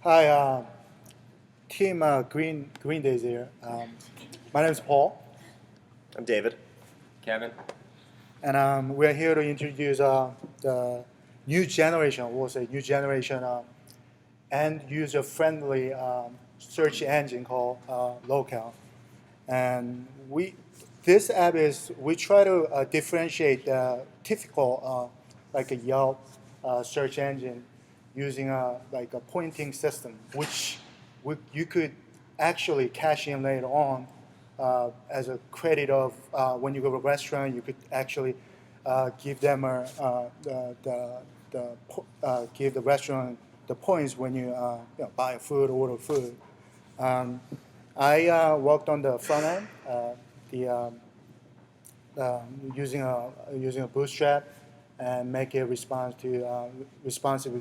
Hi, Team Green Days here. My name is Paul, I'm David. Kevin? and we're here to introduce the new generation, we'll say new generation and user-friendly search engine called Locale. And this app we try to differentiate the typical like a Yelp search engine using like a pointing system, which you could actually cash in later on as a credit of when you go to a restaurant, you could actually give them give the restaurant the points when you buy food, order food. Um, I worked on the front end, the using a Bootstrap, and make it responsive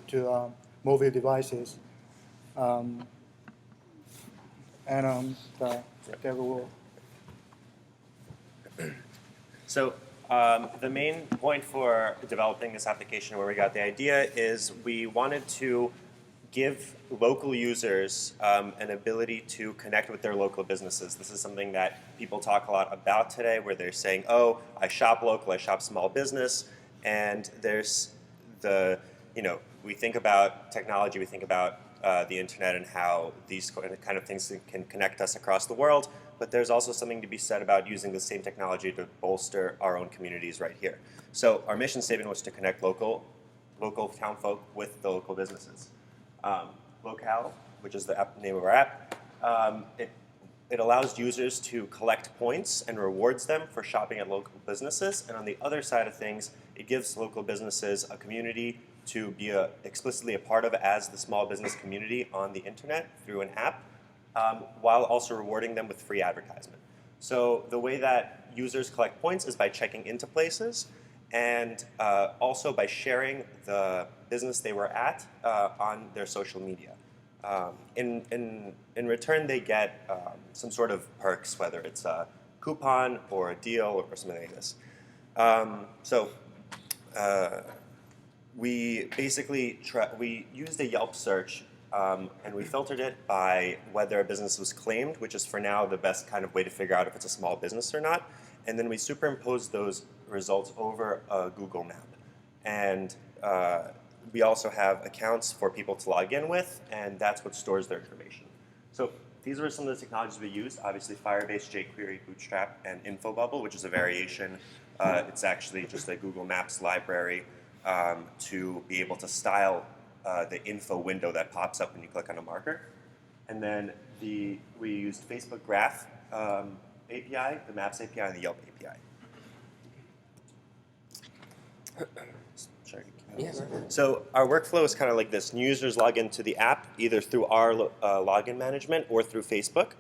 to mobile devices. Um, and there will. So the main point for developing this application, where we got the idea, is we wanted to give local users an ability to connect with their local businesses. This is something that people talk a lot about today, where they're saying, oh, I shop local, I shop small business, and there's we think about technology, we think about the internet and how these kind of things can connect us across the world, but there's also something to be said about using the same technology to bolster our own communities right here. So our mission statement was to connect local town folk with the local businesses. Locale, which is the name of our app, it allows users to collect points and rewards them for shopping at local businesses. And on the other side of things, it gives local businesses a community to be explicitly a part of as the small business community on the internet through an app, while also rewarding them with free advertisement. So the way that users collect points is by checking into places, and also by sharing the business they were at on their social media. In return, they get some sort of perks, whether it's a coupon or a deal or something like this. We basically we used a Yelp search and we filtered it by whether a business was claimed, which is for now the best kind of way to figure out if it's a small business or not. And then we superimposed those results over a Google map. And we also have accounts for people to log in with, and that's what stores their information. So these were some of the technologies we used. Obviously, Firebase, jQuery, Bootstrap, and InfoBubble, which is a variation. It's actually just a Google Maps library to be able to style the info window that pops up when you click on a marker. And then we used Facebook Graph API, the Maps API, and the Yelp API. Sorry. Yes. So our workflow is kind of like this. New users log into the app either through our login management or through Facebook.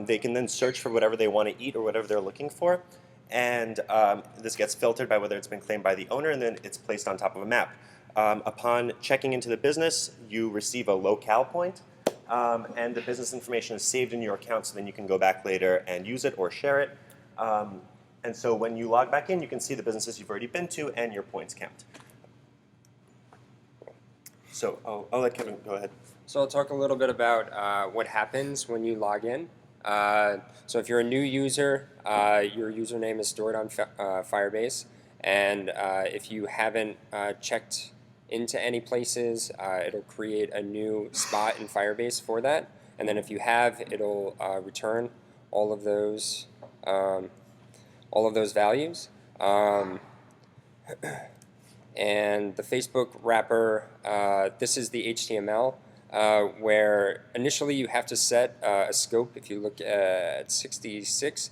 They can then search for whatever they want to eat or whatever they're looking for. And this gets filtered by whether it's been claimed by the owner, and then it's placed on top of a map. Upon checking into the business, you receive a locale point, and the business information is saved in your account, so then you can go back later and use it or share it. And so when you log back in, you can see the businesses you've already been to and your points count. So I'll let Kevin go ahead. So I'll talk a little bit about what happens when you log in. So if you're a new user, your username is stored on Firebase. And if you haven't checked into any places, it'll create a new spot in Firebase for that. And then if you have, it'll return all of those values. And the Facebook wrapper, this is the HTML, where initially you have to set a scope. If you look at 66,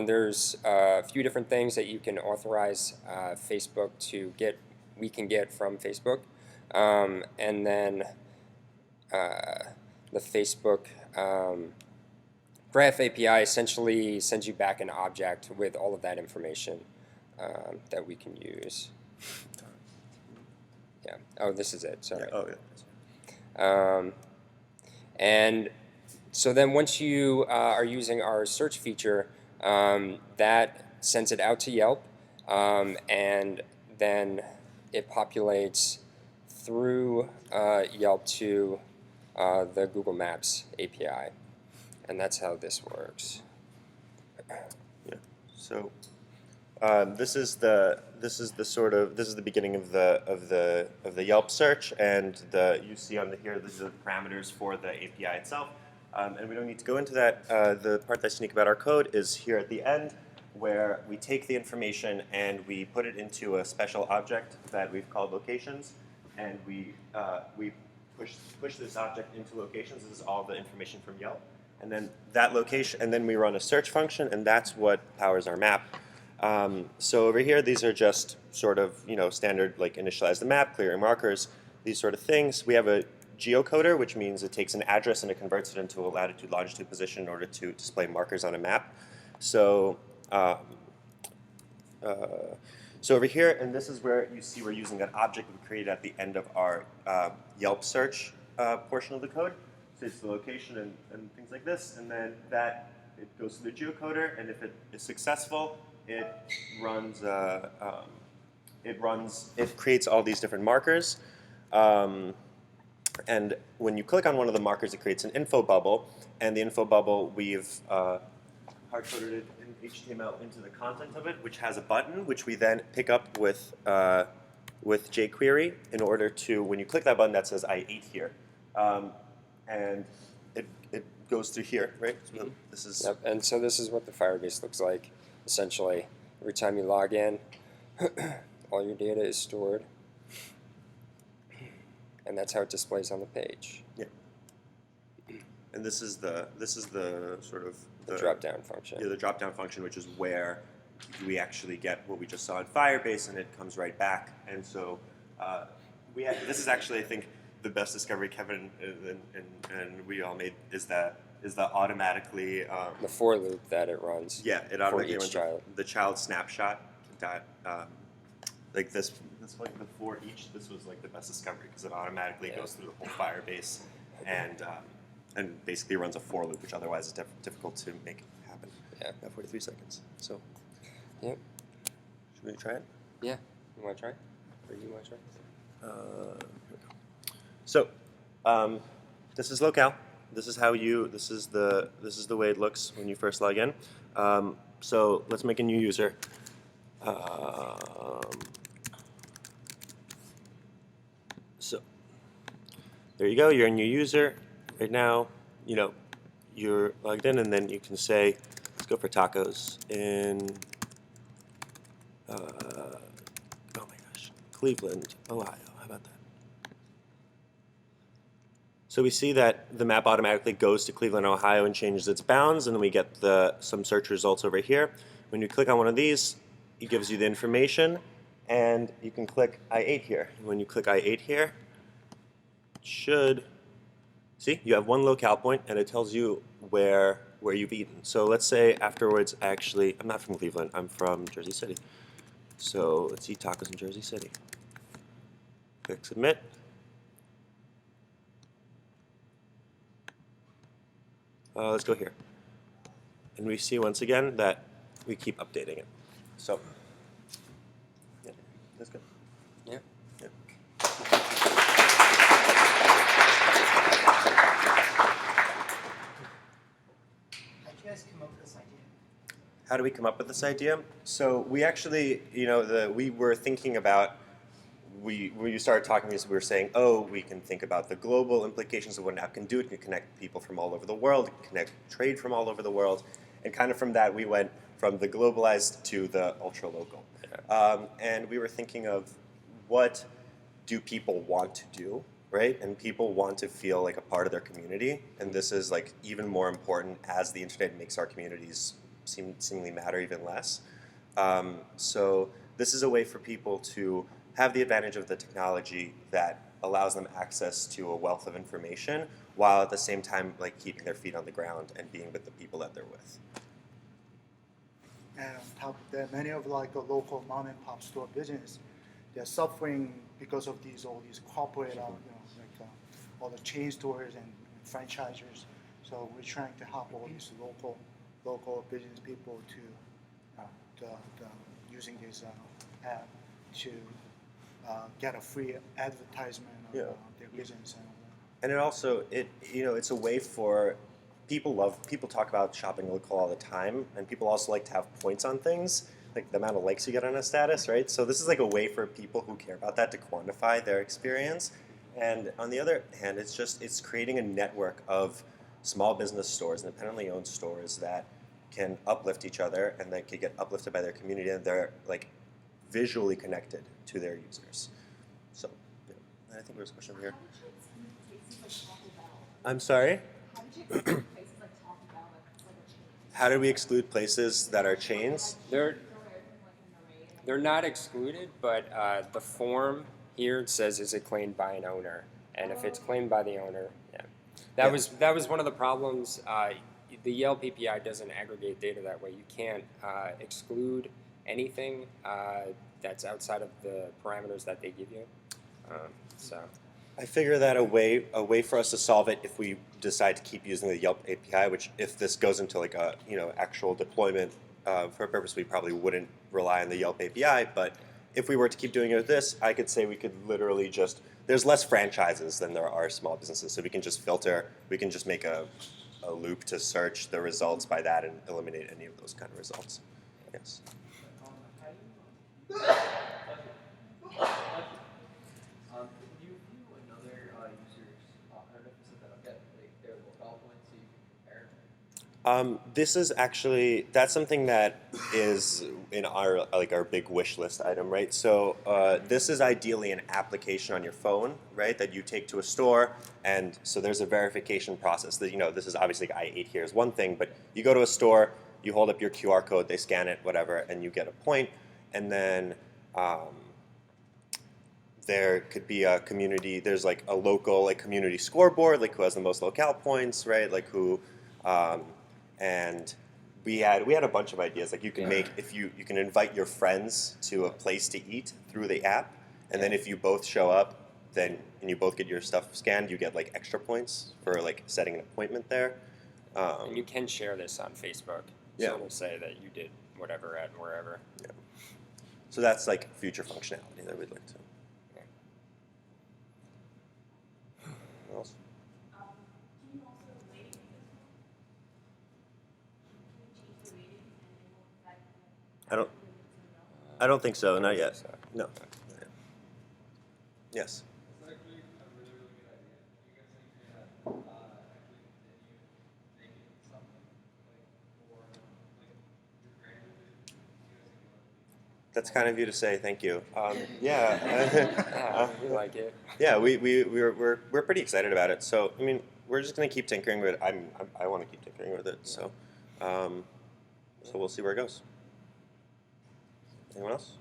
there's a few different things that you can authorize Facebook to get, we can get from Facebook. And then the Facebook Graph API essentially sends you back an object with all of that information that we can use. Yeah. Oh, this is it. Sorry. Oh, yeah. And so then once you are using our search feature, that sends it out to Yelp, and then it populates through Yelp to the Google Maps API, and that's how this works. Yeah. So this is the beginning of the Yelp search, and you see on here these are the parameters for the API itself, and we don't need to go into that. The part that's unique about our code is here at the end, where we take the information and we put it into a special object that we've called locations, and we push this object into locations. This is all the information from Yelp, and then that location, and then we run a search function, and that's what powers our map. So over here, these are just sort of standard like initialize the map, clearing markers, these sort of things. We have a Geo Coder, which means it takes an address and it converts it into a latitude, longitude position in order to display markers on a map. So so over here, and this is where you see we're using that object we created at the end of our Yelp search portion of the code. So it's the location and things like this, and then it goes to the geocoder, and if it is successful, it creates all these different markers. And when you click on one of the markers, it creates an info bubble, and the info bubble we've hard-coded it in HTML into the content of it, which has a button, which we then pick up with jQuery in order to, when you click that button, that says I ate here. And it goes through here, right? So this is Yep. And so this is what the Firebase looks like, essentially. Every time you log in, all your data is stored, and that's how it displays on the page. Yeah. And this is the sort of The drop-down function. Yeah, the drop-down function, which is where we actually get what we just saw in Firebase, and it comes right back. And so this is actually, I think, the best discovery Kevin and we all made is the automatically The for loop that it runs. Yeah, it automatically each runs child. the child snapshot dot like this like the for each. This was like the best discovery because it automatically goes through the whole Firebase and basically runs a for loop, which otherwise is difficult to make happen. Yeah. 43 seconds. So. Yep. Should we try it? Yeah. You want to try? Or you want to try? Here we go. So, this is Locale. This is the way it looks when you first log in. So let's make a new user. So there you go. You're a new user right now. You're logged in, and then you can say, let's go for tacos in. Oh my gosh, Cleveland, Ohio. How about that? So we see that the map automatically goes to Cleveland, Ohio, and changes its bounds, and then we get some search results over here. When you click on one of these, it gives you the information, and you can click I ate here. When you click I ate here, it should see you have one locale point, and it tells you where you've eaten. So let's say afterwards, actually, I'm not from Cleveland. I'm from Jersey City. So let's eat tacos in Jersey City. Click submit. Let's go here. And we see once again that we keep updating it. So, yeah, that's good. Yeah. Yeah. How'd you guys come up with this idea? How do we come up with this idea? So we actually, we were thinking about, we started talking, we were saying, oh, we can think about the global implications of what an app can do. It can connect people from all over the world, it can connect trade from all over the world. And kind of from that, we went from the globalized to the ultra-local. Yeah. And we were thinking of what do people want to do, right? And people want to feel like a part of their community. And this is like even more important as the internet makes our communities seemingly matter even less. So this is a way for people to have the advantage of the technology that allows them access to a wealth of information while at the same time like keeping their feet on the ground and being with the people that they're with. And on top of that, many of like the local mom and pop store business, they're suffering because of all these corporate, all the chain stores and franchisers. So we're trying to help all these local business people to using this app to get a free advertisement of their business and all And it also it's a way for people talk about shopping local all the time, and people also like to have points on things, like the amount of likes you get on a status, right? So this is like a way for people who care about that to quantify their experience. And on the other hand, it's creating a network of small business stores, independently owned stores that can uplift each other and that can get uplifted by their community, and they're like visually connected to their users. So, yeah. And I think there's a question over here. I'm sorry? How did we exclude places that are chains? They're not excluded, but the form here says, is it claimed by an owner? And if it's claimed by the owner, yeah. That was one of the problems. The Yelp API doesn't aggregate data that way. You can't exclude anything that's outside of the parameters that they give you. So. I figure that a way for us to solve it, if we decide to keep using the Yelp API, which if this goes into like a actual deployment for a purpose, we probably wouldn't rely on the Yelp API. But if we were to keep doing it with this, I could say we could literally there's less franchises than there are small businesses, so we can just filter. We can just make a loop to search the results by that and eliminate any of those kind of results. Yes. You view another user's, I don't know if you said that, okay, like their locale points so you can compare? This is actually, that's something that is in our big wish list item, right? So this is ideally an application on your phone, right, that you take to a store, and so there's a verification process. That this is obviously I8 here is one thing, but you go to a store, you hold up your QR code, they scan it, whatever, and you get a point, and then there could be a community. There's like a local community scoreboard, like who has the most locale points, right? Like who. And we had a bunch of ideas. Like you can make, if you can invite your friends to a place to eat through the app, and then if you both show up, and you both get your stuff scanned, you get like extra points for like setting an appointment there. And you can share this on Facebook. Yeah. So it'll say that you did whatever at wherever. Yeah. So that's like future functionality that we'd like to. Okay. What else? Can you also rate this one? Can you change the rating and it will affect I don't think so. Not yet. So- No. Not yet. Yes. It's actually a really, really good idea. You guys think you're gonna actually continue making something like for like your graduate? You guys think about it? That's kind of you to say. Thank you. Yeah. Yeah, we like it. Yeah, we're pretty excited about it. So I mean, we're just gonna keep tinkering with it. I want to keep tinkering with it. So, so we'll see where it goes. Anyone else?